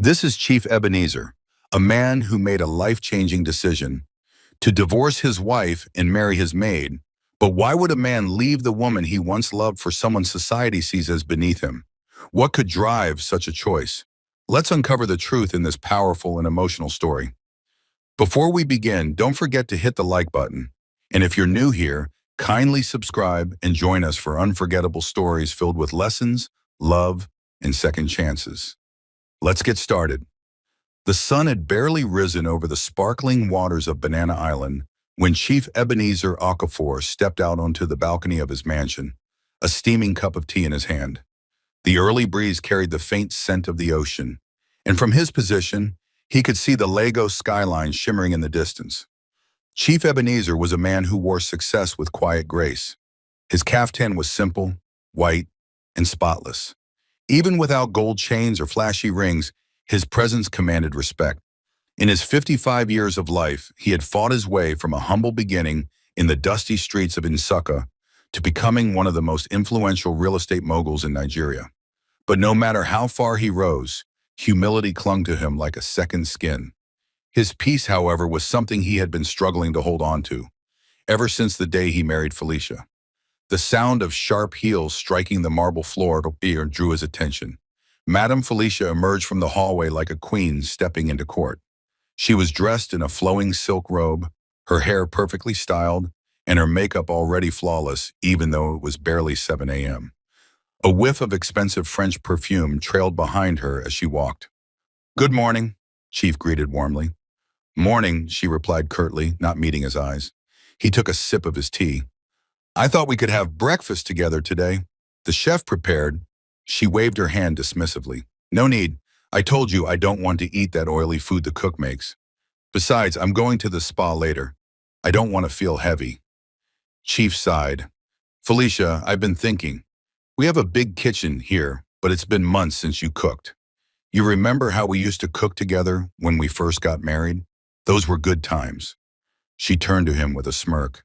This is Chief Ebenezer, a man who made a life-changing decision to divorce his wife and marry his maid. But why would a man leave the woman he once loved for someone society sees as beneath him? What could drive such a choice? Let's uncover the truth in this powerful and emotional story. Before we begin, don't forget to hit the like button. And if you're new here, kindly subscribe and join us for unforgettable stories filled with lessons, love, and second chances. Let's get started. The sun had barely risen over the sparkling waters of Banana Island when Chief Ebenezer Okafor stepped out onto the balcony of his mansion, a steaming cup of tea in his hand. The early breeze carried the faint scent of the ocean, and from his position, he could see the Lagos skyline shimmering in the distance. Chief Ebenezer was a man who wore success with quiet grace. His caftan was simple, white, and spotless. Even without gold chains or flashy rings, his presence commanded respect. In his 55 years of life, he had fought his way from a humble beginning in the dusty streets of Nsukka to becoming one of the most influential real estate moguls in Nigeria. But no matter how far he rose, humility clung to him like a second skin. His peace, however, was something he had been struggling to hold on to, ever since the day he married Felicia. The sound of sharp heels striking the marble floor drew his attention. Madame Felicia emerged from the hallway like a queen stepping into court. She was dressed in a flowing silk robe, her hair perfectly styled, and her makeup already flawless, even though it was barely 7 a.m. A whiff of expensive French perfume trailed behind her as she walked. "Good morning," Chief greeted warmly. "Morning," she replied curtly, not meeting his eyes. He took a sip of his tea. "I thought we could have breakfast together today. The chef prepared." She waved her hand dismissively. "No need. I told you I don't want to eat that oily food the cook makes. Besides, I'm going to the spa later. I don't want to feel heavy." Chief sighed. "Felicia, I've been thinking. We have a big kitchen here, but it's been months since you cooked. You remember how we used to cook together when we first got married? Those were good times." She turned to him with a smirk.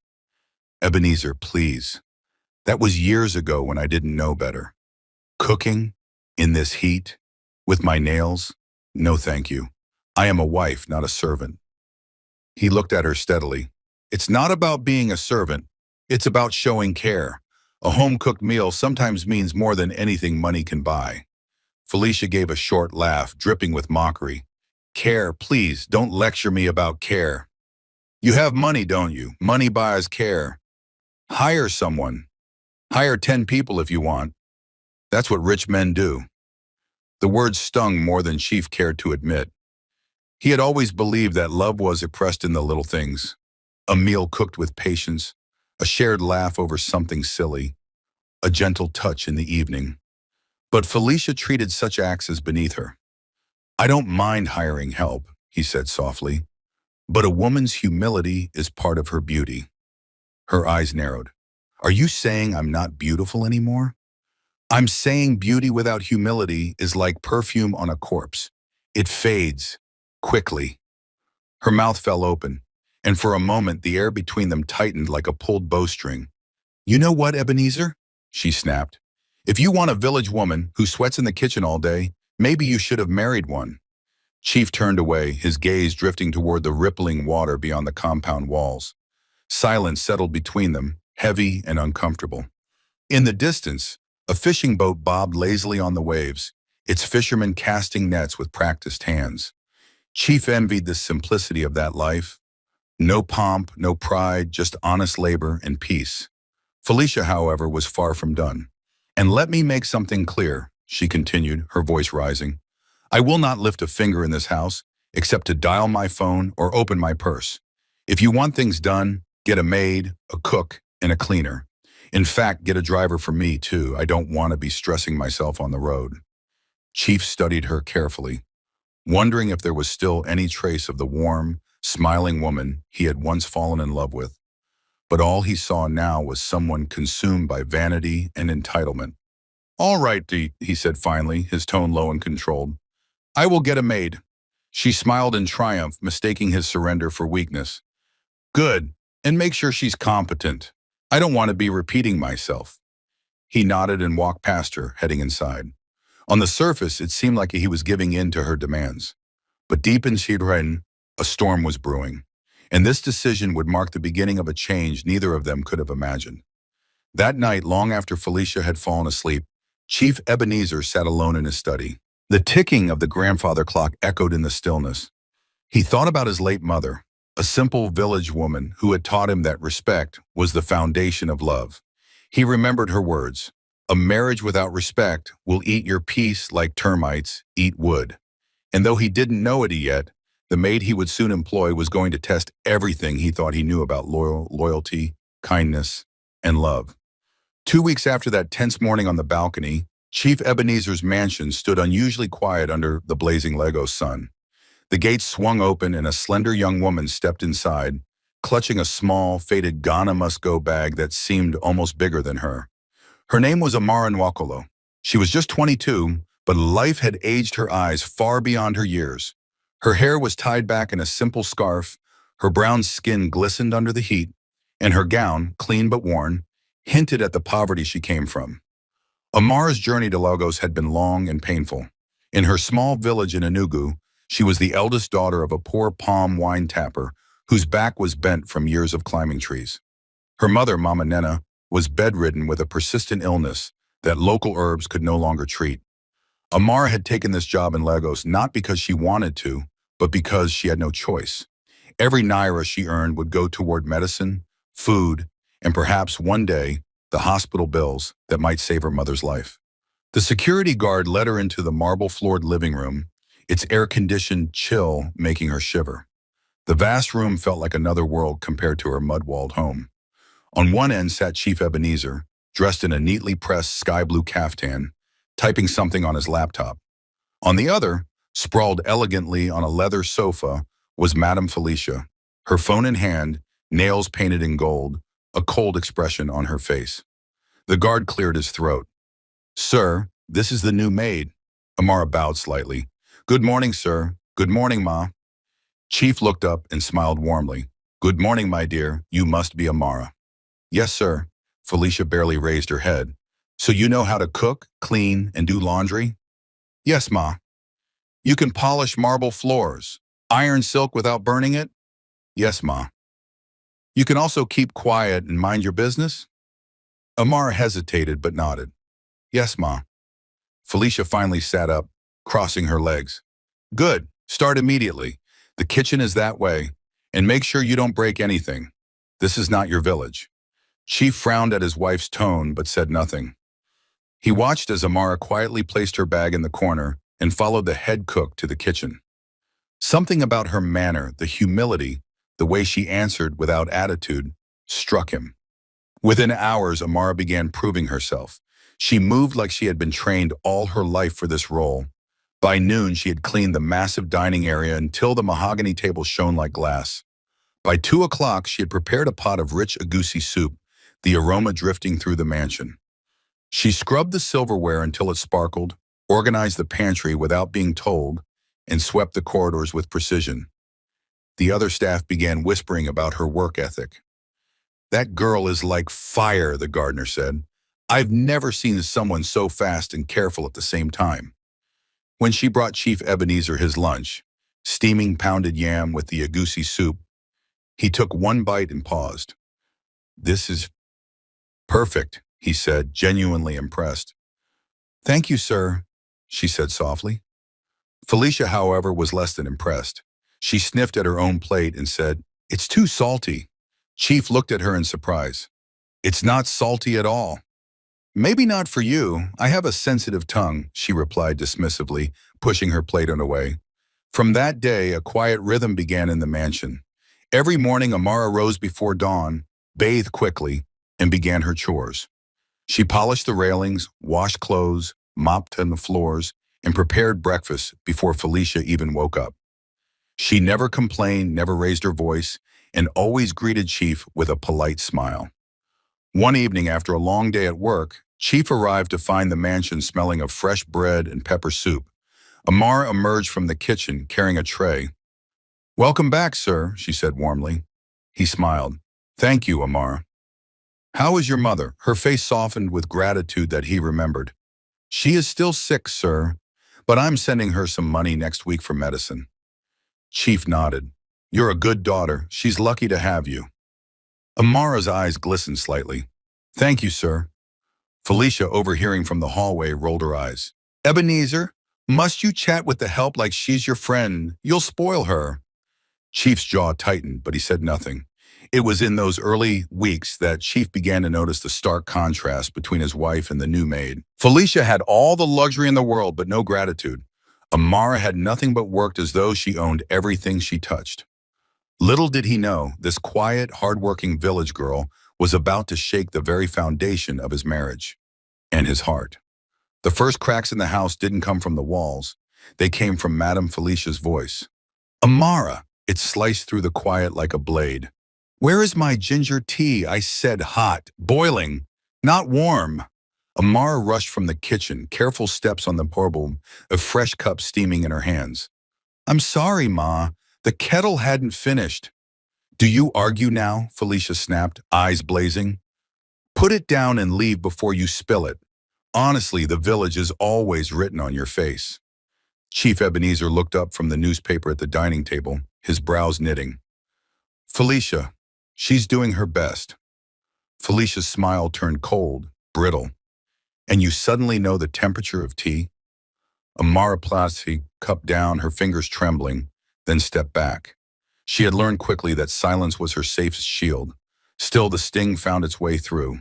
"Ebenezer, please. That was years ago when I didn't know better. Cooking? In this heat? With my nails? No thank you. I am a wife, not a servant." He looked at her steadily. "It's not about being a servant. It's about showing care. A home-cooked meal sometimes means more than anything money can buy." Felicia gave a short laugh, dripping with mockery. "Care, please, don't lecture me about care. You have money, don't you? Money buys care. Hire someone. Hire 10 people if you want. That's what rich men do." The words stung more than Chief cared to admit. He had always believed that love was expressed in the little things. A meal cooked with patience, a shared laugh over something silly, a gentle touch in the evening. But Felicia treated such acts as beneath her. "I don't mind hiring help," he said softly, "but a woman's humility is part of her beauty." Her eyes narrowed. "Are you saying I'm not beautiful anymore?" "I'm saying beauty without humility is like perfume on a corpse. It fades, quickly." Her mouth fell open, and for a moment the air between them tightened like a pulled bowstring. "You know what, Ebenezer?" she snapped. "If you want a village woman who sweats in the kitchen all day, maybe you should have married one." Chief turned away, his gaze drifting toward the rippling water beyond the compound walls. Silence settled between them, heavy and uncomfortable. In the distance, a fishing boat bobbed lazily on the waves, its fishermen casting nets with practiced hands. Chief envied the simplicity of that life. No pomp, no pride, just honest labor and peace. Felicia, however, was far from done. "And let me make something clear," she continued, her voice rising. "I will not lift a finger in this house, except to dial my phone or open my purse. If you want things done, get a maid, a cook, and a cleaner. In fact, get a driver for me, too. I don't want to be stressing myself on the road." Chief studied her carefully, wondering if there was still any trace of the warm, smiling woman he had once fallen in love with. But all he saw now was someone consumed by vanity and entitlement. "All right, he said finally, his tone low and controlled. "I will get a maid." She smiled in triumph, mistaking his surrender for weakness. "Good, and make sure she's competent. I don't want to be repeating myself." He nodded and walked past her, heading inside. On the surface, it seemed like he was giving in to her demands. But deep in Sidren, a storm was brewing. And this decision would mark the beginning of a change neither of them could have imagined. That night, long after Felicia had fallen asleep, Chief Ebenezer sat alone in his study. The ticking of the grandfather clock echoed in the stillness. He thought about his late mother, a simple village woman who had taught him that respect was the foundation of love. He remembered her words, "A marriage without respect will eat your peace like termites eat wood." And though he didn't know it yet, the maid he would soon employ was going to test everything he thought he knew about loyalty, kindness, and love. 2 weeks after that tense morning on the balcony, Chief Ebenezer's mansion stood unusually quiet under the blazing Lego sun. The gates swung open and a slender young woman stepped inside, clutching a small, faded Ghana must-go bag that seemed almost bigger than her. Her name was Amara Nwokolo. She was just 22, but life had aged her eyes far beyond her years. Her hair was tied back in a simple scarf, her brown skin glistened under the heat, and her gown, clean but worn, hinted at the poverty she came from. Amara's journey to Lagos had been long and painful. In her small village in Enugu, she was the eldest daughter of a poor palm wine tapper whose back was bent from years of climbing trees. Her mother, Mama Nena, was bedridden with a persistent illness that local herbs could no longer treat. Amara had taken this job in Lagos not because she wanted to, but because she had no choice. Every naira she earned would go toward medicine, food, and perhaps one day, the hospital bills that might save her mother's life. The security guard led her into the marble-floored living room, its air-conditioned chill making her shiver. The vast room felt like another world compared to her mud-walled home. On one end sat Chief Ebenezer, dressed in a neatly pressed sky-blue caftan, typing something on his laptop. On the other, sprawled elegantly on a leather sofa, was Madame Felicia, her phone in hand, nails painted in gold, a cold expression on her face. The guard cleared his throat. "Sir, this is the new maid." Amara bowed slightly. "Good morning, sir. Good morning, Ma." Chief looked up and smiled warmly. "Good morning, my dear. You must be Amara." "Yes, sir." Felicia barely raised her head. "So you know how to cook, clean, and do laundry?" "Yes, Ma." "You can polish marble floors, iron silk without burning it?" "Yes, Ma." "You can also keep quiet and mind your business?" Amara hesitated but nodded. "Yes, Ma." Felicia finally sat up, crossing her legs. "Good. Start immediately. The kitchen is that way. And make sure you don't break anything. This is not your village." Chief frowned at his wife's tone but said nothing. He watched as Amara quietly placed her bag in the corner and followed the head cook to the kitchen. Something about her manner, the humility, the way she answered without attitude, struck him. Within hours, Amara began proving herself. She moved like she had been trained all her life for this role. By noon, she had cleaned the massive dining area until the mahogany table shone like glass. By 2 o'clock, she had prepared a pot of rich egusi soup, the aroma drifting through the mansion. She scrubbed the silverware until it sparkled, organized the pantry without being told, and swept the corridors with precision. The other staff began whispering about her work ethic. "That girl is like fire," the gardener said. "I've never seen someone so fast and careful at the same time." When she brought Chief Ebenezer his lunch, steaming pounded yam with the egusi soup, he took one bite and paused. "This is perfect," he said, genuinely impressed. "Thank you, sir," she said softly. Felicia, however, was less than impressed. She sniffed at her own plate and said, "It's too salty." Chief looked at her in surprise. "It's not salty at all." "Maybe not for you. I have a sensitive tongue," she replied dismissively, pushing her plate away. From that day, a quiet rhythm began in the mansion. Every morning, Amara rose before dawn, bathed quickly, and began her chores. She polished the railings, washed clothes, mopped on the floors, and prepared breakfast before Felicia even woke up. She never complained, never raised her voice, and always greeted Chief with a polite smile. One evening, after a long day at work, Chief arrived to find the mansion smelling of fresh bread and pepper soup. Amara emerged from the kitchen carrying a tray. "Welcome back, sir," she said warmly. He smiled. "Thank you, Amara." "How is your mother?" Her face softened with gratitude that he remembered. She is still sick, sir, but I'm sending her some money next week for medicine. Chief nodded. You're a good daughter. She's lucky to have you. Amara's eyes glistened slightly. Thank you, sir. Felicia, overhearing from the hallway, rolled her eyes. Ebenezer, must you chat with the help like she's your friend? You'll spoil her. Chief's jaw tightened, but he said nothing. It was in those early weeks that Chief began to notice the stark contrast between his wife and the new maid. Felicia had all the luxury in the world, but no gratitude. Amara had nothing but worked as though she owned everything she touched. Little did he know, this quiet, hard-working village girl was about to shake the very foundation of his marriage and his heart. The first cracks in the house didn't come from the walls. They came from Madame Felicia's voice. Amara! It sliced through the quiet like a blade. Where is my ginger tea? I said hot, boiling, not warm. Amara rushed from the kitchen, careful steps on the portable, a fresh cup steaming in her hands. I'm sorry, Ma. The kettle hadn't finished. Do you argue now? Felicia snapped, eyes blazing. Put it down and leave before you spill it. Honestly, the village is always written on your face. Chief Ebenezer looked up from the newspaper at the dining table, his brows knitting. Felicia, she's doing her best. Felicia's smile turned cold, brittle. And you suddenly know the temperature of tea? Amara Plasty cupped down, her fingers trembling, then stepped back. She had learned quickly that silence was her safest shield. Still, the sting found its way through.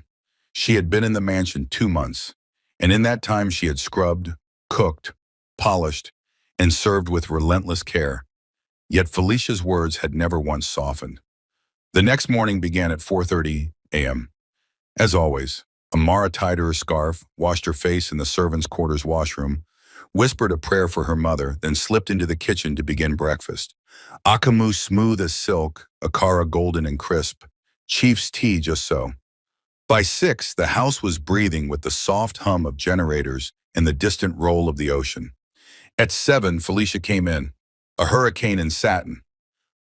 She had been in the mansion 2 months, and in that time she had scrubbed, cooked, polished, and served with relentless care. Yet Felicia's words had never once softened. The next morning began at 4:30 a.m. As always, Amara tied her scarf, washed her face in the servants' quarters washroom, whispered a prayer for her mother, then slipped into the kitchen to begin breakfast. Akamu smooth as silk, Akara golden and crisp, Chief's tea just so. By 6, the house was breathing with the soft hum of generators and the distant roll of the ocean. At 7, Felicia came in, a hurricane in satin.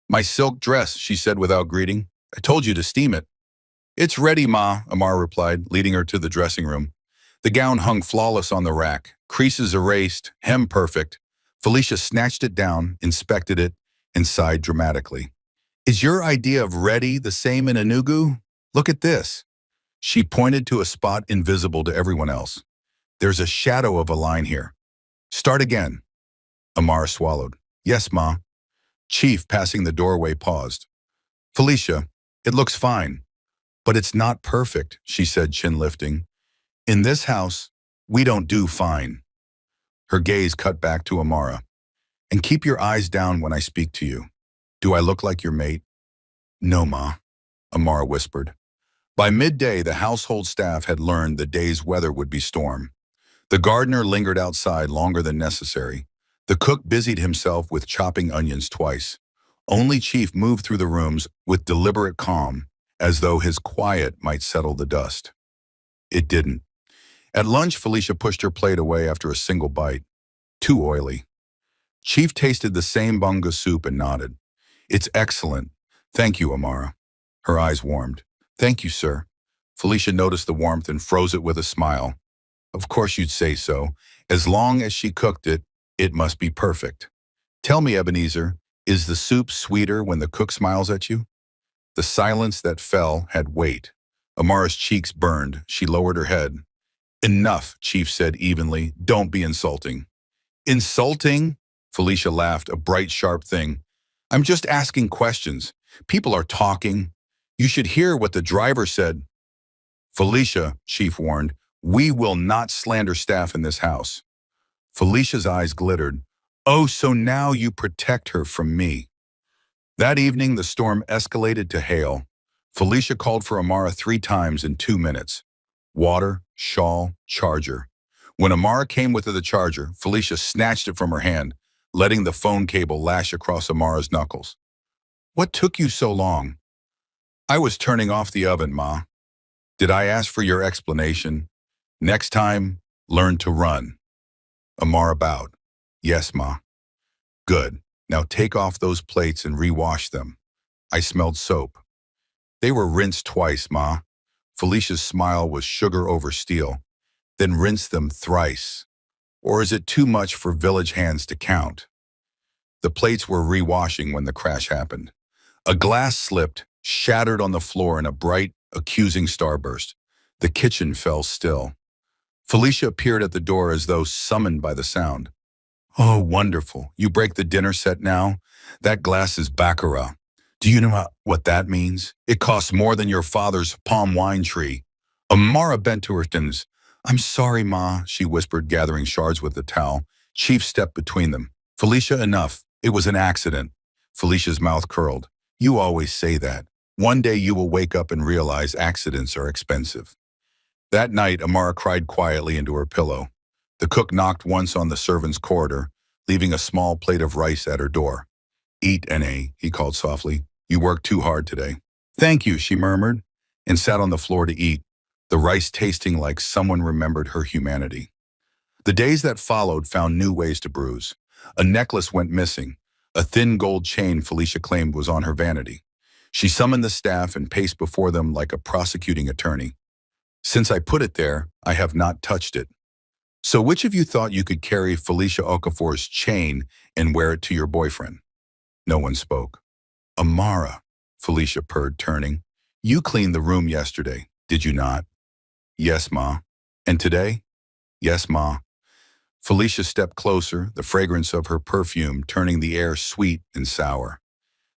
My silk dress, she said without greeting. I told you to steam it. It's ready, Ma, Amara replied, leading her to the dressing room. The gown hung flawless on the rack, creases erased, hem perfect. Felicia snatched it down, inspected it, and sighed dramatically. Is your idea of ready the same in Enugu? Look at this. She pointed to a spot invisible to everyone else. There's a shadow of a line here. Start again. Amara swallowed. Yes, Ma. Chief, passing the doorway, paused. Felicia, it looks fine, but it's not perfect, she said, chin lifting. In this house, we don't do fine. Her gaze cut back to Amara. And keep your eyes down when I speak to you. Do I look like your mate? No, Ma, Amara whispered. By midday, the household staff had learned the day's weather would be storm. The gardener lingered outside longer than necessary. The cook busied himself with chopping onions twice. Only Chief moved through the rooms with deliberate calm, as though his quiet might settle the dust. It didn't. At lunch, Felicia pushed her plate away after a single bite. Too oily. Chief tasted the same bunga soup and nodded. It's excellent. Thank you, Amara. Her eyes warmed. Thank you, sir. Felicia noticed the warmth and froze it with a smile. Of course you'd say so. As long as she cooked it, it must be perfect. Tell me, Ebenezer, is the soup sweeter when the cook smiles at you? The silence that fell had weight. Amara's cheeks burned. She lowered her head. Enough, Chief said evenly. Don't be insulting. Insulting? Felicia laughed, a bright, sharp thing. I'm just asking questions. People are talking. You should hear what the driver said. Felicia, Chief warned, we will not slander staff in this house. Felicia's eyes glittered. Oh, so now you protect her from me. That evening, the storm escalated to hail. Felicia called for Amara 3 times in 2 minutes. Water, shawl, charger. When Amara came with the charger, Felicia snatched it from her hand, letting the phone cable lash across Amara's knuckles. What took you so long? I was turning off the oven, Ma. Did I ask for your explanation? Next time, learn to run. Amara bowed. Yes, Ma. Good. Now take off those plates and rewash them. I smelled soap. They were rinsed twice, Ma. Felicia's smile was sugar over steel. then rinse them thrice. Or is it too much for village hands to count? The plates were rewashing when the crash happened. A glass slipped, shattered on the floor in a bright, accusing starburst. The kitchen fell still. Felicia appeared at the door as though summoned by the sound. Oh, wonderful. You break the dinner set now? That glass is baccarat. Do you know what that means? It costs more than your father's palm wine tree. Amara bent to her shins. I'm sorry, Ma, she whispered, gathering shards with the towel. Chief stepped between them. Felicia, enough. It was an accident. Felicia's mouth curled. You always say that. One day you will wake up and realize accidents are expensive. That night, Amara cried quietly into her pillow. The cook knocked once on the servants' corridor, leaving a small plate of rice at her door. Eat, N.A., he called softly. You worked too hard today. Thank you, she murmured, and sat on the floor to eat, the rice tasting like someone remembered her humanity. The days that followed found new ways to bruise. A necklace went missing. A thin gold chain Felicia claimed was on her vanity. She summoned the staff and paced before them like a prosecuting attorney. Since I put it there, I have not touched it. So which of you thought you could carry Felicia Okafor's chain and wear it to your boyfriend? No one spoke. Amara, Felicia purred, turning. You cleaned the room yesterday, did you not? Yes, Ma. And today? Yes, Ma. Felicia stepped closer, the fragrance of her perfume turning the air sweet and sour.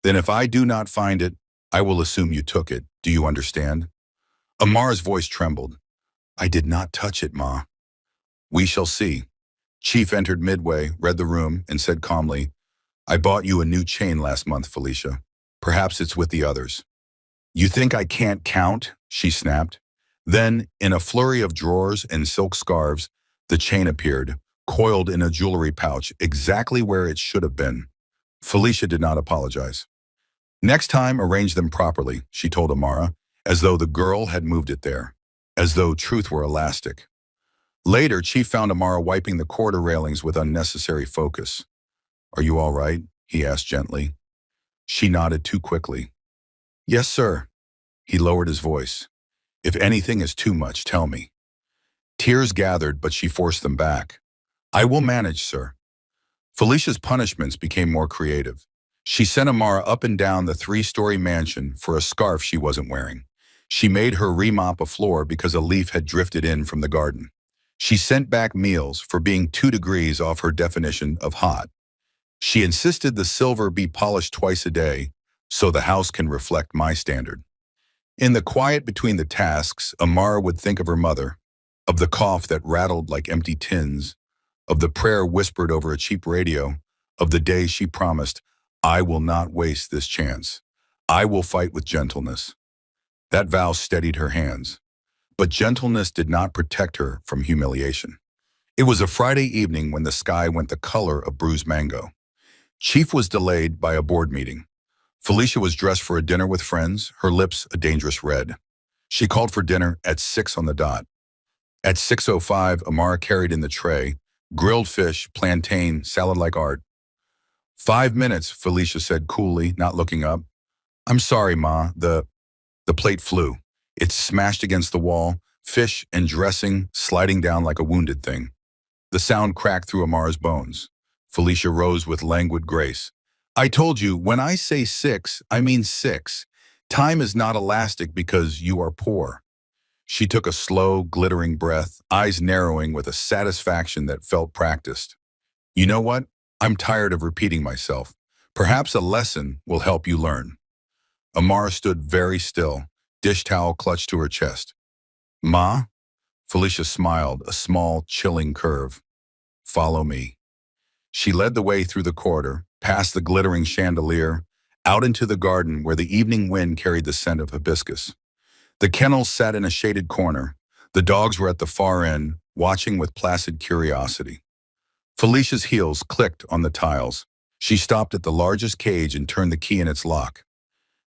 Then if I do not find it, I will assume you took it. Do you understand? Amara's voice trembled. I did not touch it, Ma. We shall see. Chief entered midway, read the room, and said calmly, I bought you a new chain last month, Felicia. Perhaps it's with the others. You think I can't count? She snapped. Then, in a flurry of drawers and silk scarves, the chain appeared, coiled in a jewelry pouch, exactly where it should have been. Felicia did not apologize. Next time, arrange them properly, she told Amara, as though the girl had moved it there, as though truth were elastic. Later, Chief found Amara wiping the corridor railings with unnecessary focus. Are you all right? He asked gently. She nodded too quickly. Yes, sir. He lowered his voice. If anything is too much, tell me. Tears gathered, but she forced them back. I will manage, sir. Felicia's punishments became more creative. She sent Amara up and down the 3-story mansion for a scarf she wasn't wearing. She made her remop a floor because a leaf had drifted in from the garden. She sent back meals for being 2 degrees off her definition of hot. She insisted the silver be polished twice a day so the house can reflect my standard. In the quiet between the tasks, Amara would think of her mother, of the cough that rattled like empty tins, of the prayer whispered over a cheap radio, of the day she promised, I will not waste this chance. I will fight with gentleness. That vow steadied her hands. But gentleness did not protect her from humiliation. It was a Friday evening when the sky went the color of bruised mango. Chief was delayed by a board meeting. Felicia was dressed for a dinner with friends, her lips a dangerous red. She called for dinner at 6 on the dot. At 6:05, Amara carried in the tray, grilled fish, plantain, salad like art. 5 minutes, Felicia said coolly, not looking up. I'm sorry, Ma, the plate flew. It smashed against the wall, fish and dressing sliding down like a wounded thing. The sound cracked through Amara's bones. Felicia rose with languid grace. I told you, when I say 6, I mean 6. Time is not elastic because you are poor. She took a slow, glittering breath, eyes narrowing with a satisfaction that felt practiced. You know what? I'm tired of repeating myself. Perhaps a lesson will help you learn. Amara stood very still, dish towel clutched to her chest. Ma? Felicia smiled, a small, chilling curve. Follow me. She led the way through the corridor, past the glittering chandelier, out into the garden where the evening wind carried the scent of hibiscus. The kennels sat in a shaded corner. The dogs were at the far end, watching with placid curiosity. Felicia's heels clicked on the tiles. She stopped at the largest cage and turned the key in its lock.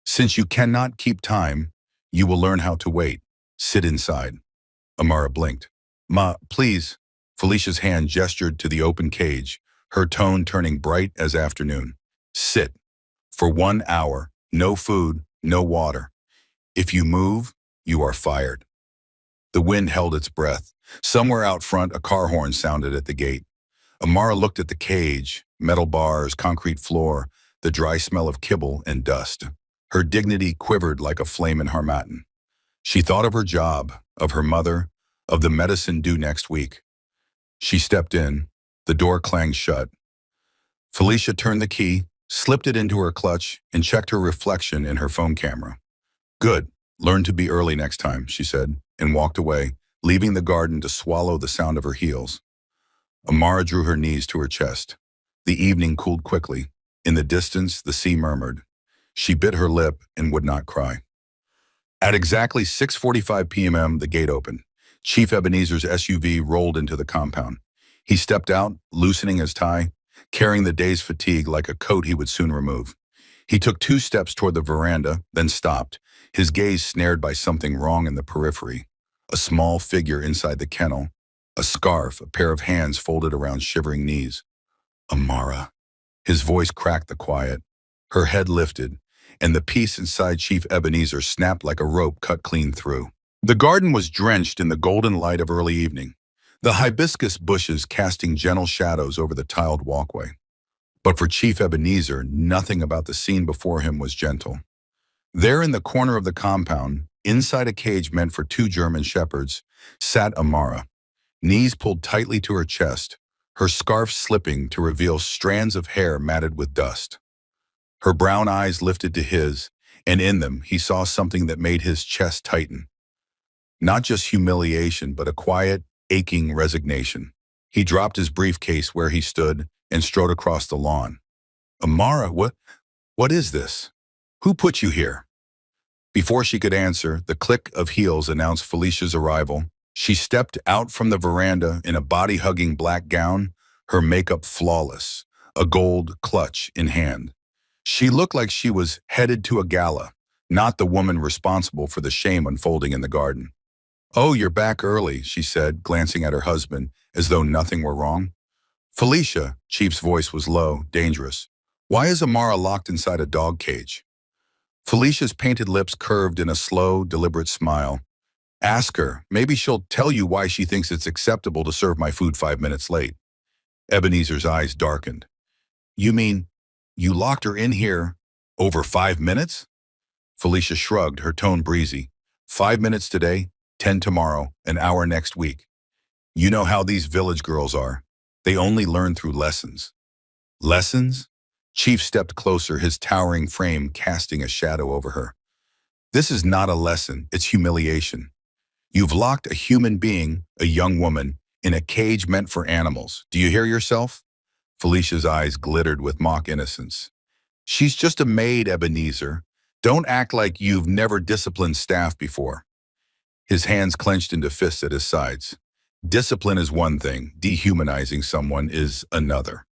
Since you cannot keep time, you will learn how to wait. Sit inside. Amara blinked. Ma, please. Felicia's hand gestured to the open cage, her tone turning bright as afternoon. Sit. For 1 hour, no food, no water. If you move, you are fired. The wind held its breath, Somewhere out front, a car horn sounded at the gate. Amara looked at the cage, metal bars, concrete floor, the dry smell of kibble and dust. Her dignity quivered like a flame in Harmattan. She thought of her job, of her mother, of the medicine due next week. She stepped in. The door clanged shut. Felicia turned the key, slipped it into her clutch, and checked her reflection in her phone camera. Good. Learn to be early next time, she said, and walked away, leaving the garden to swallow the sound of her heels. Amara drew her knees to her chest. The evening cooled quickly. In the distance, the sea murmured. She bit her lip and would not cry. At exactly 6:45 p.m., the gate opened. Chief Ebenezer's SUV rolled into the compound. He stepped out, loosening his tie, carrying the day's fatigue like a coat he would soon remove. He took 2 steps toward the veranda, then stopped, his gaze snared by something wrong in the periphery. A small figure inside the kennel, a scarf, a pair of hands folded around shivering knees. Amara. His voice cracked the quiet. Her head lifted, and the peace inside Chief Ebenezer snapped like a rope cut clean through. The garden was drenched in the golden light of early evening, the hibiscus bushes casting gentle shadows over the tiled walkway. But for Chief Ebenezer, nothing about the scene before him was gentle. There in the corner of the compound, inside a cage meant for 2 German shepherds, sat Amara, knees pulled tightly to her chest, her scarf slipping to reveal strands of hair matted with dust. Her brown eyes lifted to his, and in them he saw something that made his chest tighten. Not just humiliation, but a quiet, aching resignation. He dropped his briefcase where he stood and strode across the lawn. Amara, what is this? Who put you here? Before she could answer, the click of heels announced Felicia's arrival. She stepped out from the veranda in a body-hugging black gown, her makeup flawless, a gold clutch in hand. She looked like she was headed to a gala, not the woman responsible for the shame unfolding in the garden. "Oh, you're back early," she said, glancing at her husband as though nothing were wrong. "Felicia," Chief's voice was low, dangerous. "Why is Amara locked inside a dog cage?" Felicia's painted lips curved in a slow, deliberate smile. "Ask her. Maybe she'll tell you why she thinks it's acceptable to serve my food 5 minutes late." Ebenezer's eyes darkened. "You mean you locked her in here over 5 minutes?" Felicia shrugged, her tone breezy. 5 minutes today, 10 tomorrow, an hour next week. You know how these village girls are. They only learn through lessons." "Lessons?" Chief stepped closer, his towering frame casting a shadow over her. "This is not a lesson, it's humiliation. You've locked a human being, a young woman, in a cage meant for animals. Do you hear yourself?" Felicia's eyes glittered with mock innocence. "She's just a maid, Ebenezer. Don't act like you've never disciplined staff before." His hands clenched into fists at his sides. Discipline is one thing, dehumanizing someone is another.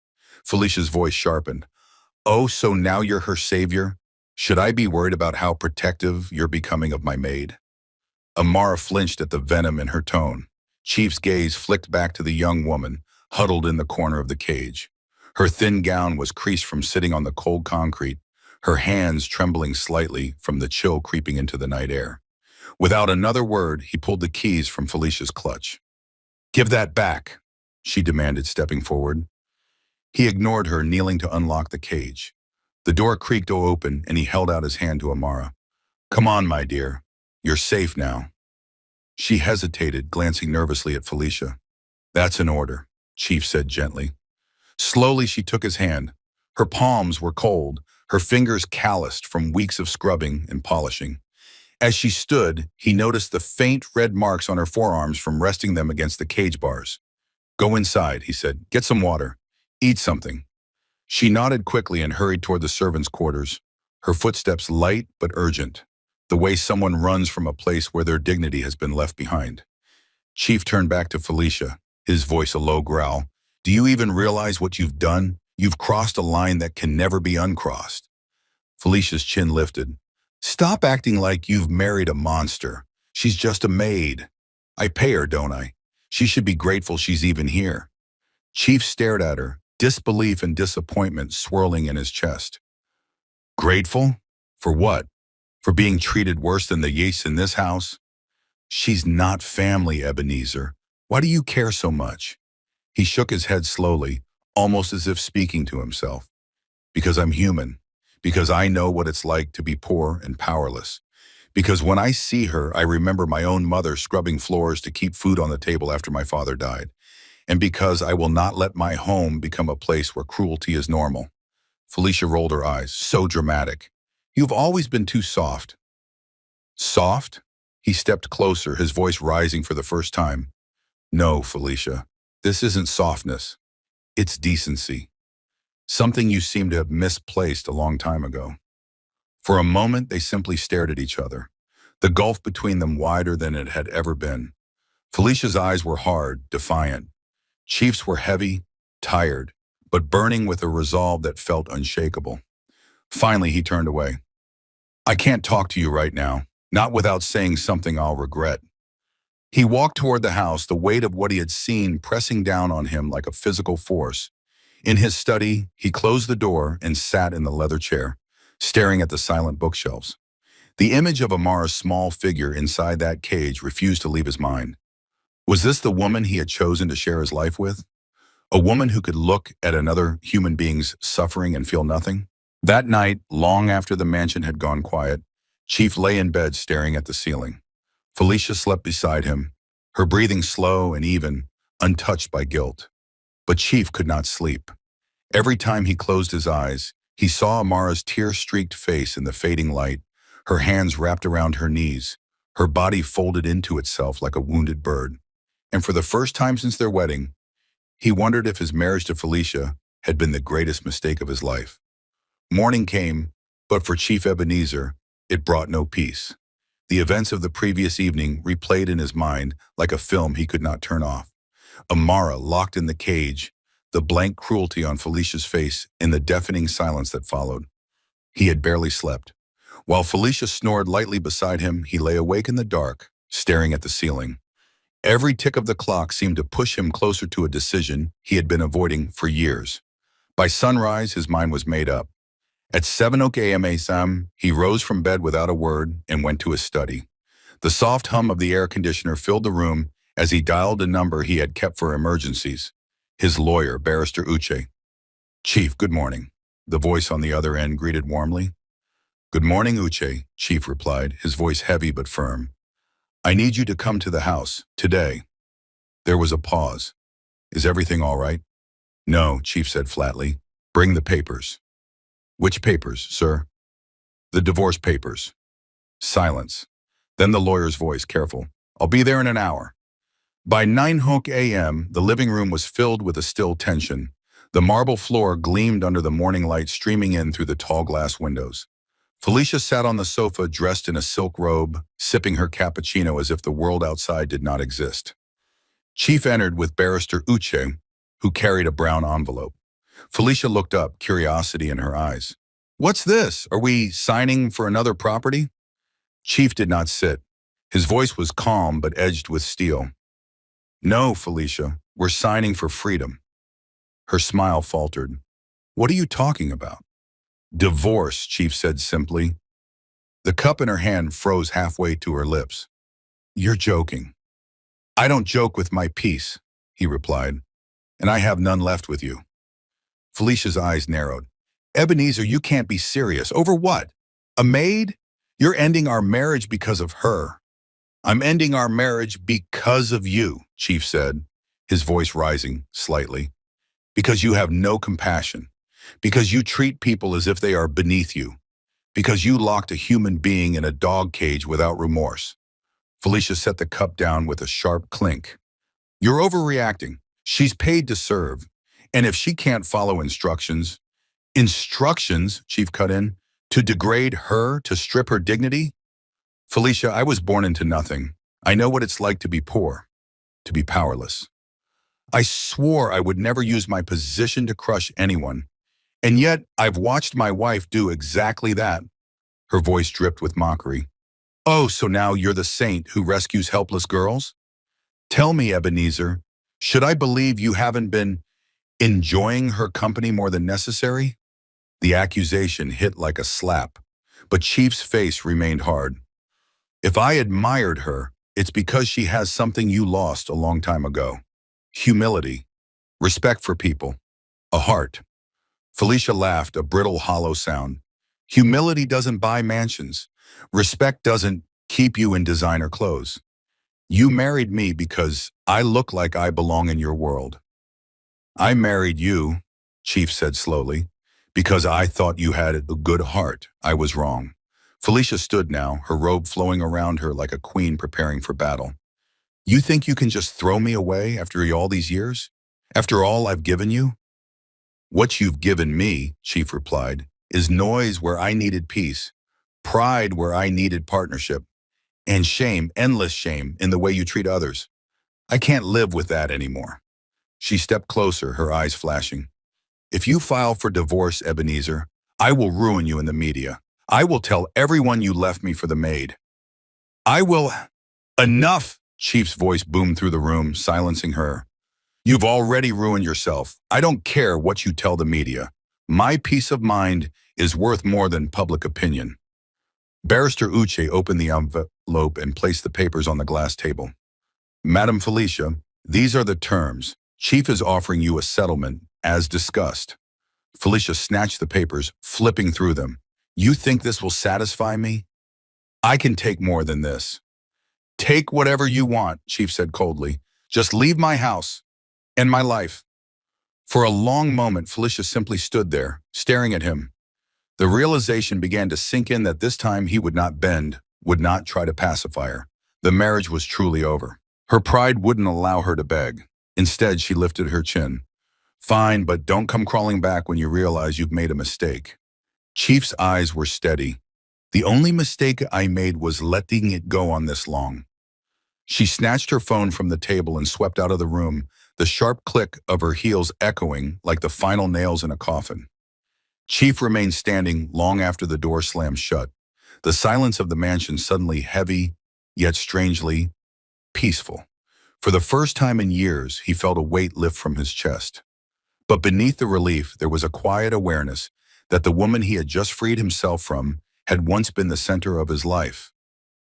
Felicia's voice sharpened. "Oh, so now you're her savior? Should I be worried about how protective you're becoming of my maid?" Amara flinched at the venom in her tone. Chief's gaze flicked back to the young woman, huddled in the corner of the cage. Her thin gown was creased from sitting on the cold concrete, her hands trembling slightly from the chill creeping into the night air. Without another word, he pulled the keys from Felicia's clutch. "Give that back," she demanded, stepping forward. He ignored her, kneeling to unlock the cage. The door creaked open, and he held out his hand to Amara. "Come on, my dear. You're safe now." She hesitated, glancing nervously at Felicia. "That's an order," Chief said gently. Slowly, she took his hand. Her palms were cold, her fingers calloused from weeks of scrubbing and polishing. As she stood, he noticed the faint red marks on her forearms from resting them against the cage bars. "Go inside," he said. "Get some water. Eat something." She nodded quickly and hurried toward the servants' quarters, her footsteps light but urgent, the way someone runs from a place where their dignity has been left behind. Chief turned back to Felicia, his voice a low growl. "Do you even realize what you've done? You've crossed a line that can never be uncrossed." Felicia's chin lifted. "Stop acting like you've married a monster. She's just a maid. I pay her, don't I? She should be grateful she's even here." Chief stared at her, disbelief and disappointment swirling in his chest. "Grateful? For what? For being treated worse than the Yates in this house?" "She's not family, Ebenezer. Why do you care so much? He shook his head slowly, almost as if speaking to himself. Because I'm human. Because I know what it's like to be poor and powerless. Because when I see her, I remember my own mother scrubbing floors to keep food on the table after my father died. And because I will not let my home become a place where cruelty is normal. Felicia rolled her eyes. So dramatic. You've always been too soft. Soft? He stepped closer, his voice rising for the first time. No, Felicia. This isn't softness. It's decency. Something you seem to have misplaced a long time ago. For a moment, they simply stared at each other, the gulf between them wider than it had ever been. Felicia's eyes were hard, defiant. Chief's were heavy, tired, but burning with a resolve that felt unshakable. Finally, he turned away. I can't talk to you right now, not without saying something I'll regret. He walked toward the house, the weight of what he had seen pressing down on him like a physical force. In his study, he closed the door and sat in the leather chair, staring at the silent bookshelves. The image of Amara's small figure inside that cage refused to leave his mind. Was this the woman he had chosen to share his life with? A woman who could look at another human being's suffering and feel nothing? That night, long after the mansion had gone quiet, Chief lay in bed staring at the ceiling. Felicia slept beside him, her breathing slow and even, untouched by guilt. But Chief could not sleep. Every time he closed his eyes, he saw Amara's tear-streaked face in the fading light, her hands wrapped around her knees, her body folded into itself like a wounded bird. And for the first time since their wedding, he wondered if his marriage to Felicia had been the greatest mistake of his life. Morning came, but for Chief Ebenezer, it brought no peace. The events of the previous evening replayed in his mind like a film he could not turn off. Amara locked in the cage, the blank cruelty on Felicia's face, and the deafening silence that followed. He had barely slept. While Felicia snored lightly beside him, he lay awake in the dark, staring at the ceiling. Every tick of the clock seemed to push him closer to a decision he had been avoiding for years. By sunrise, his mind was made up. At 7 a.m., he rose from bed without a word and went to his study. The soft hum of the air conditioner filled the room as he dialed a number he had kept for emergencies. His lawyer, Barrister Uche. Chief, good morning. The voice on the other end greeted warmly. Good morning, Uche, Chief replied, his voice heavy but firm. I need you to come to the house, today. There was a pause. Is everything all right? No, Chief said flatly. Bring the papers. Which papers, sir? The divorce papers. Silence. Then the lawyer's voice, careful. I'll be there in an hour. By 9 a.m., the living room was filled with a still tension. The marble floor gleamed under the morning light streaming in through the tall glass windows. Felicia sat on the sofa dressed in a silk robe, sipping her cappuccino as if the world outside did not exist. Chief entered with Barrister Uche, who carried a brown envelope. Felicia looked up, curiosity in her eyes. What's this? Are we signing for another property? Chief did not sit. His voice was calm but edged with steel. No, Felicia, we're signing for freedom. Her smile faltered. What are you talking about? Divorce, Chief said simply. The cup in her hand froze halfway to her lips. You're joking. I don't joke with my peace, he replied, and I have none left with you. Felicia's eyes narrowed. Ebenezer, you can't be serious. Over what? A maid? You're ending our marriage because of her. I'm ending our marriage because of you, Chief said, his voice rising slightly. Because you have no compassion. Because you treat people as if they are beneath you. Because you locked a human being in a dog cage without remorse. Felicia set the cup down with a sharp clink. You're overreacting. She's paid to serve. And if she can't follow instructions, Chief cut in, to degrade her, to strip her dignity? Felicia, I was born into nothing. I know what it's like to be poor, to be powerless. I swore I would never use my position to crush anyone. And yet, I've watched my wife do exactly that. Her voice dripped with mockery. Oh, so now you're the saint who rescues helpless girls? Tell me, Ebenezer, should I believe you haven't been enjoying her company more than necessary? The accusation hit like a slap, but Chief's face remained hard. If I admired her, It's because she has something you lost a long time ago. Humility, respect for people, a heart. Felicia laughed, a brittle, hollow sound. Humility doesn't buy mansions. Respect doesn't keep you in designer clothes. You married me because I look like I belong in your world. I married you, Chief said slowly, because I thought you had a good heart. I was wrong. Felicia stood now, her robe flowing around her like a queen preparing for battle. You think you can just throw me away after all these years? After all I've given you? What you've given me, Chief replied, is noise where I needed peace, pride where I needed partnership, and shame, endless shame, in the way you treat others. I can't live with that anymore. She stepped closer, her eyes flashing. If you file for divorce, Ebenezer, I will ruin you in the media. I will tell everyone you left me for the maid. I will... Enough! Chief's voice boomed through the room, silencing her. You've already ruined yourself. I don't care what you tell the media. My peace of mind is worth more than public opinion. Barrister Uche opened the envelope and placed the papers on the glass table. Madam Felicia, these are the terms. Chief is offering you a settlement, as discussed. Felicia snatched the papers, flipping through them. You think this will satisfy me? I can take more than this. Take whatever you want, Chief said coldly. Just leave my house and my life. For a long moment, Felicia simply stood there, staring at him. The realization began to sink in that this time he would not bend, would not try to pacify her. The marriage was truly over. Her pride wouldn't allow her to beg. Instead, she lifted her chin. Fine, but don't come crawling back when you realize you've made a mistake. Chief's eyes were steady. The only mistake I made was letting it go on this long. She snatched her phone from the table and swept out of the room, the sharp click of her heels echoing like the final nails in a coffin. Chief remained standing long after the door slammed shut, the silence of the mansion suddenly heavy, yet strangely peaceful. For the first time in years, he felt a weight lift from his chest. But beneath the relief, there was a quiet awareness that the woman he had just freed himself from had once been the center of his life.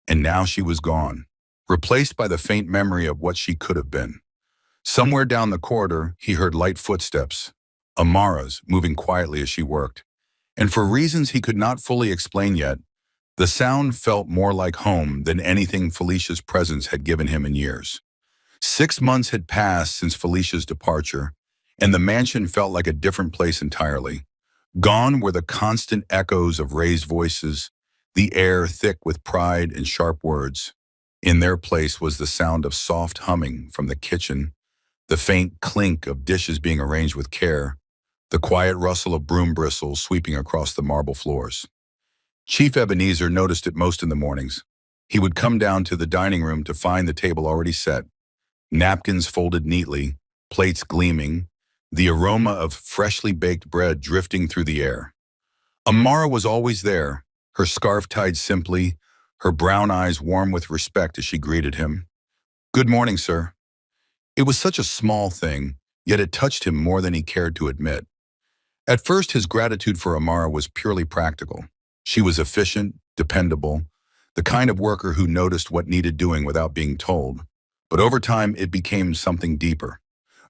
And now she was gone, replaced by the faint memory of what she could have been. Somewhere down the corridor, he heard light footsteps, Amara's, moving quietly as she worked. And for reasons he could not fully explain yet, the sound felt more like home than anything Felicia's presence had given him in years. 6 months had passed since Felicia's departure, and the mansion felt like a different place entirely. Gone were the constant echoes of raised voices, the air thick with pride and sharp words. In their place was the sound of soft humming from the kitchen, the faint clink of dishes being arranged with care, the quiet rustle of broom bristles sweeping across the marble floors. Chief Ebenezer noticed it most in the mornings. He would come down to the dining room to find the table already set, napkins folded neatly, plates gleaming, the aroma of freshly baked bread drifting through the air. Amara was always there, her scarf tied simply, her brown eyes warm with respect as she greeted him. Good morning, sir. It was such a small thing, yet it touched him more than he cared to admit. At first, his gratitude for Amara was purely practical. She was efficient, dependable, the kind of worker who noticed what needed doing without being told. But over time, it became something deeper,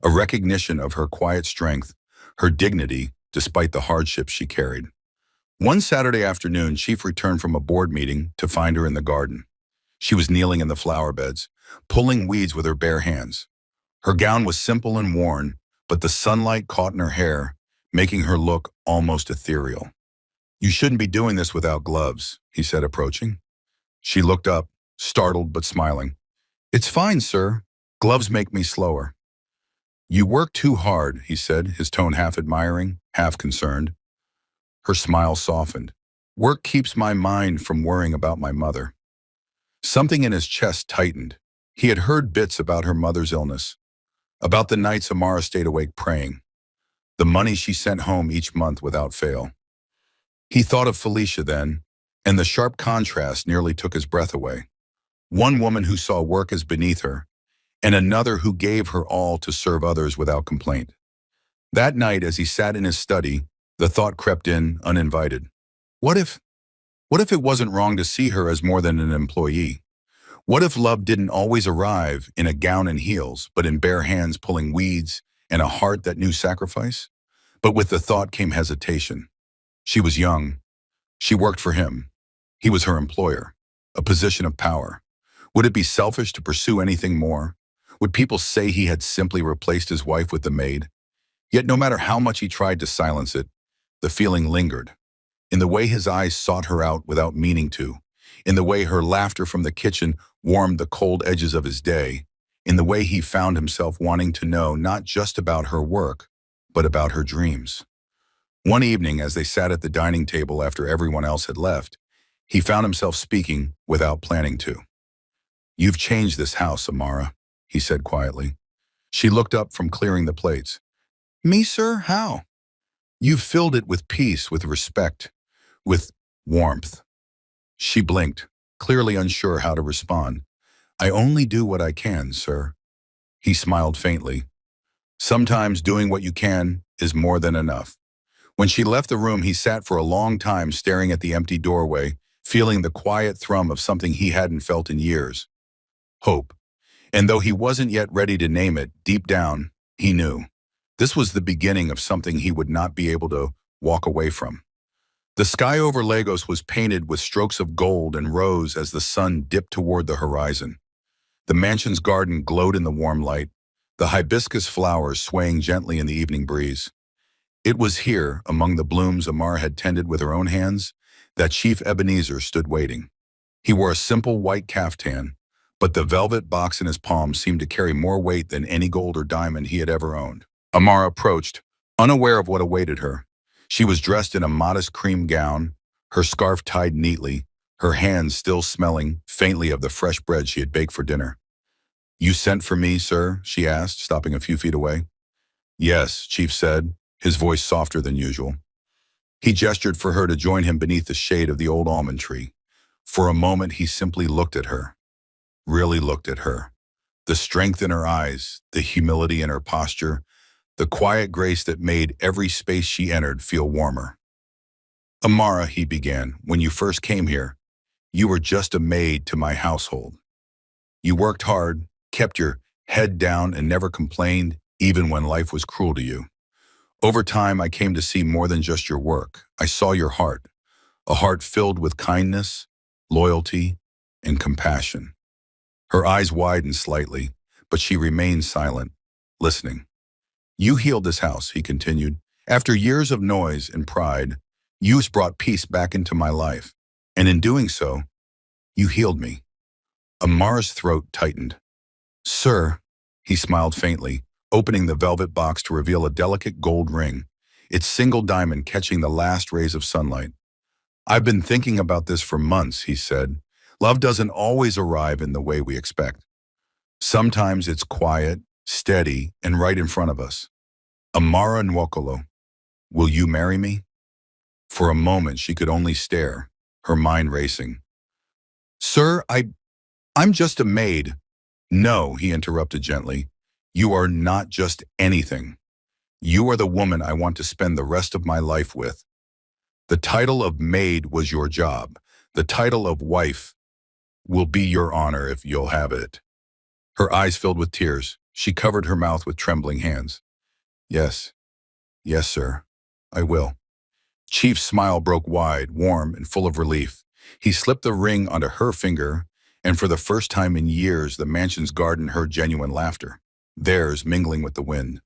a recognition of her quiet strength, her dignity, despite the hardships she carried. One Saturday afternoon, Chief returned from a board meeting to find her in the garden. She was kneeling in the flower beds, pulling weeds with her bare hands. Her gown was simple and worn, but the sunlight caught in her hair, making her look almost ethereal. You shouldn't be doing this without gloves, he said, approaching. She looked up, startled but smiling. It's fine, sir. Gloves make me slower. You work too hard, he said, his tone half admiring, half concerned. Her smile softened. Work keeps my mind from worrying about my mother. Something in his chest tightened. He had heard bits about her mother's illness, about the nights Amara stayed awake praying, the money she sent home each month without fail. He thought of Felicia then, and the sharp contrast nearly took his breath away. One woman who saw work as beneath her, and another who gave her all to serve others without complaint. That night, as he sat in his study, the thought crept in uninvited. What if it wasn't wrong to see her as more than an employee? What if love didn't always arrive in a gown and heels, but in bare hands pulling weeds and a heart that knew sacrifice? But with the thought came hesitation. She was young. She worked for him. He was her employer, a position of power. Would it be selfish to pursue anything more? Would people say he had simply replaced his wife with the maid? Yet no matter how much he tried to silence it, the feeling lingered. In the way his eyes sought her out without meaning to, in the way her laughter from the kitchen warmed the cold edges of his day, in the way he found himself wanting to know not just about her work, but about her dreams. One evening, as they sat at the dining table after everyone else had left, he found himself speaking without planning to. "You've changed this house, Amara," he said quietly. She looked up from clearing the plates. "Me, sir? How?" "You've filled it with peace, with respect, with warmth." She blinked, clearly unsure how to respond. "I only do what I can, sir." He smiled faintly. "Sometimes doing what you can is more than enough." When she left the room, he sat for a long time staring at the empty doorway, feeling the quiet thrum of something he hadn't felt in years. Hope. And though he wasn't yet ready to name it, deep down, he knew. This was the beginning of something he would not be able to walk away from. The sky over Lagos was painted with strokes of gold and rose as the sun dipped toward the horizon. The mansion's garden glowed in the warm light, the hibiscus flowers swaying gently in the evening breeze. It was here, among the blooms Amara had tended with her own hands, that Chief Ebenezer stood waiting. He wore a simple white caftan, but the velvet box in his palm seemed to carry more weight than any gold or diamond he had ever owned. Amara approached, unaware of what awaited her. She was dressed in a modest cream gown, her scarf tied neatly, her hands still smelling faintly of the fresh bread she had baked for dinner. "You sent for me, sir?" she asked, stopping a few feet away. "Yes," Chief said, his voice softer than usual. He gestured for her to join him beneath the shade of the old almond tree. For a moment, he simply looked at her, really looked at her. The strength in her eyes, the humility in her posture, the quiet grace that made every space she entered feel warmer. "Amara," he began, "when you first came here, you were just a maid to my household. You worked hard, kept your head down, and never complained, even when life was cruel to you. Over time, I came to see more than just your work. I saw your heart, a heart filled with kindness, loyalty, and compassion." Her eyes widened slightly, but she remained silent, listening. "You healed this house," he continued. "After years of noise and pride, you brought peace back into my life. And in doing so, you healed me." Amara's throat tightened. "Sir," he smiled faintly, opening the velvet box to reveal a delicate gold ring, its single diamond catching the last rays of sunlight. "I've been thinking about this for months," he said. "Love doesn't always arrive in the way we expect. Sometimes it's quiet, steady, and right in front of us. Amara Nwokolo, will you marry me?" For a moment, she could only stare, her mind racing. "Sir, I'm just a maid." "No," he interrupted gently. "You are not just anything. You are the woman I want to spend the rest of my life with. The title of maid was your job. The title of wife will be your honor if you'll have it." Her eyes filled with tears. She covered her mouth with trembling hands. "Yes, yes, sir, I will." Chief's smile broke wide, warm, and full of relief. He slipped the ring onto her finger, and for the first time in years, the mansion's garden heard genuine laughter, theirs mingling with the wind.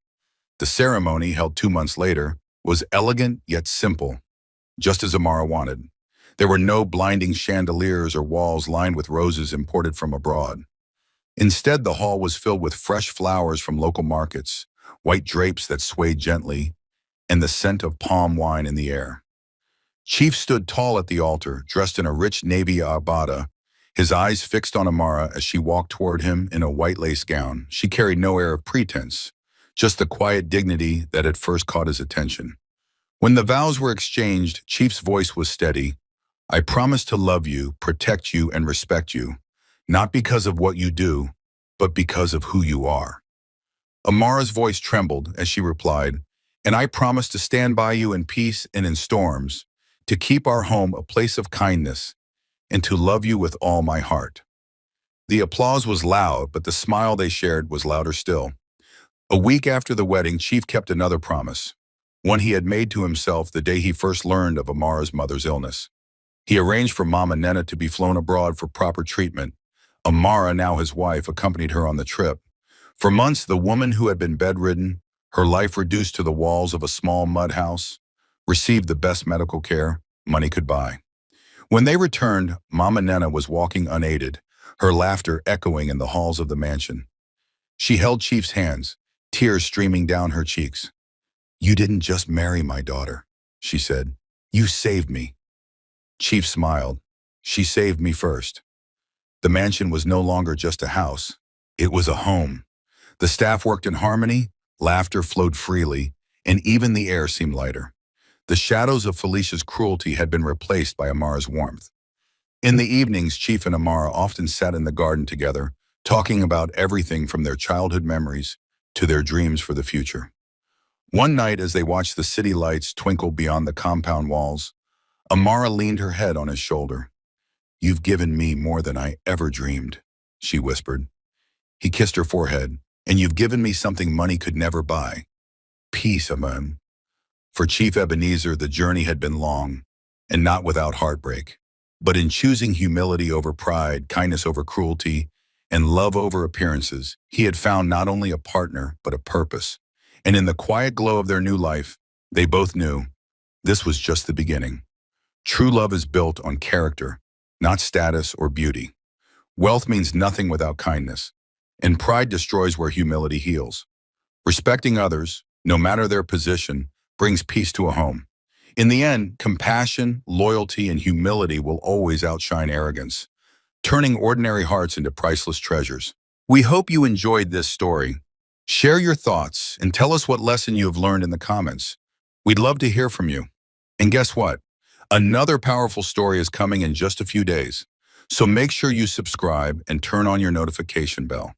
The ceremony, held 2 months later, was elegant yet simple, just as Amara wanted. There were no blinding chandeliers or walls lined with roses imported from abroad. Instead, the hall was filled with fresh flowers from local markets, white drapes that swayed gently, and the scent of palm wine in the air. Chief stood tall at the altar, dressed in a rich navy abaya, his eyes fixed on Amara as she walked toward him in a white lace gown. She carried no air of pretense, just the quiet dignity that had first caught his attention. When the vows were exchanged, Chief's voice was steady. "I promise to love you, protect you, and respect you, not because of what you do, but because of who you are." Amara's voice trembled as she replied, "And I promise to stand by you in peace and in storms, to keep our home a place of kindness, and to love you with all my heart." The applause was loud, but the smile they shared was louder still. A week after the wedding, Chief kept another promise, one he had made to himself the day he first learned of Amara's mother's illness. He arranged for Mama Nena to be flown abroad for proper treatment. Amara, now his wife, accompanied her on the trip. For months, the woman who had been bedridden, her life reduced to the walls of a small mud house, received the best medical care money could buy. When they returned, Mama Nena was walking unaided, her laughter echoing in the halls of the mansion. She held Chief's hands, tears streaming down her cheeks. "You didn't just marry my daughter," she said. "You saved me." Chief smiled. "She saved me first." The mansion was no longer just a house. It was a home. The staff worked in harmony, laughter flowed freely, and even the air seemed lighter. The shadows of Felicia's cruelty had been replaced by Amara's warmth. In the evenings, Chief and Amara often sat in the garden together, talking about everything from their childhood memories to their dreams for the future. One night, as they watched the city lights twinkle beyond the compound walls, Amara leaned her head on his shoulder. "You've given me more than I ever dreamed," she whispered. He kissed her forehead. "And you've given me something money could never buy. Peace, Amon." For Chief Ebenezer, the journey had been long, and not without heartbreak. But in choosing humility over pride, kindness over cruelty, and love over appearances, he had found not only a partner, but a purpose. And in the quiet glow of their new life, they both knew this was just the beginning. True love is built on character, not status or beauty. Wealth means nothing without kindness, and pride destroys where humility heals. Respecting others, no matter their position, brings peace to a home. In the end, compassion, loyalty, and humility will always outshine arrogance, turning ordinary hearts into priceless treasures. We hope you enjoyed this story. Share your thoughts and tell us what lesson you have learned in the comments. We'd love to hear from you. And guess what? Another powerful story is coming in just a few days. So make sure you subscribe and turn on your notification bell.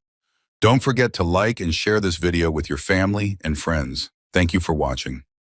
Don't forget to like and share this video with your family and friends. Thank you for watching.